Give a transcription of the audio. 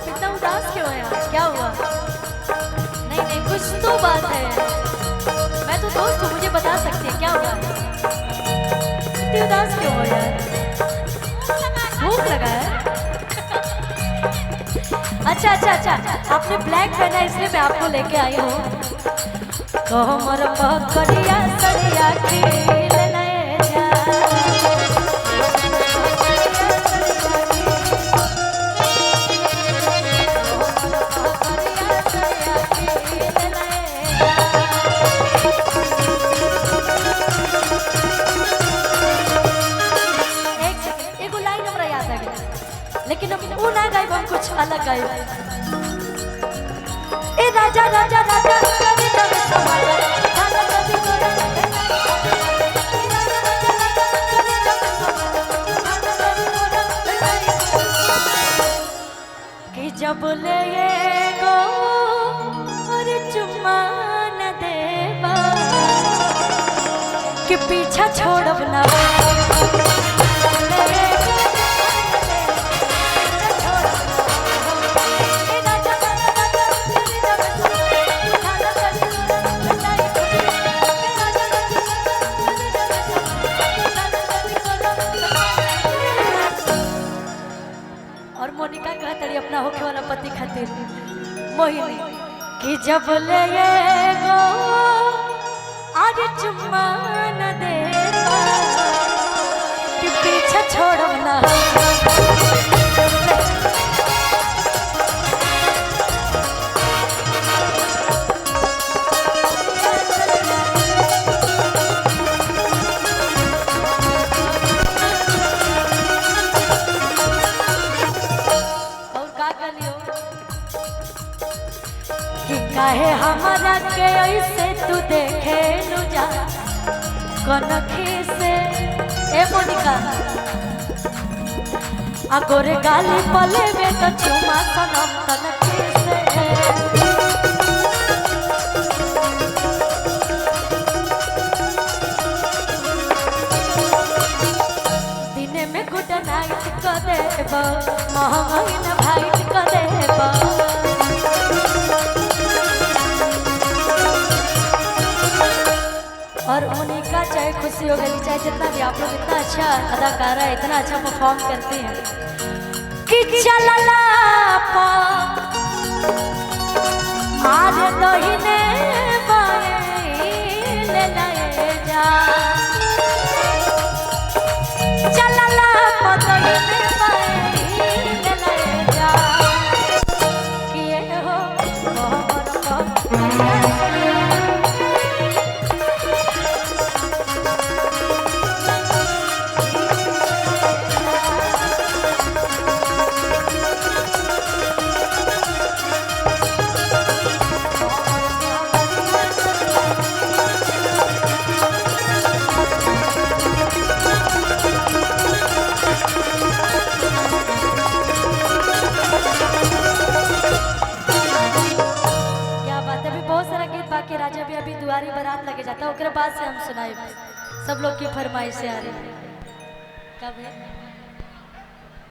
आप इतना उदास क्यों हैं आज? क्या हुआ? नहीं नहीं, कुछ तो बात है। मैं तो दोस्त हूँ, मुझे बता सकती है क्या हुआ है? इतनी उदास क्यों हो यार? भूख लगा है? अच्छा अच्छा अच्छा, आपने ब्लैक पहना इसलिए मैं आपको लेके आई हूँ। तो मोर पकड़िया सड़िया खिल नए जा। एक लाइन हमरा याद आ गया, लेकिन हम वो ना गाइब, हम कुछ अलग गाइब। ए राजा राजा राजा कि जब ले गो और चुम्मा न देबा कि पीछा छोड़ब ना। और मोनिका कहता रही अपना होखे वाला पति खातिर मोहिनी कि जब ले गो आज चुम्मा न देबा कि पीछे छोड़ब ना। काहे हमारा के ऐसे तू देखे लू जा कनखी से। ए मोनिका अगोरे गाली पले में तो चुमा सनम कनखी से। दिने में गुड नाइट कर देबा, महंगाई भाइट कर देबा। और मोनिका चाहे खुशी हो गई, चाहे जितना भी, आप लोग इतना अच्छा अदाकारा है, इतना अच्छा परफॉर्म करते हैं कि चलला पा आज दहिने बाएं ले लाए जा। चलला पा दहिने बाएं ले लाए जा कि ये हो के राजा भी अभी दुआरी बारात लगे जाता है, ओकरे बाद से हम सुनाए। सब लोग की फरमाइश से आ रही है कब है?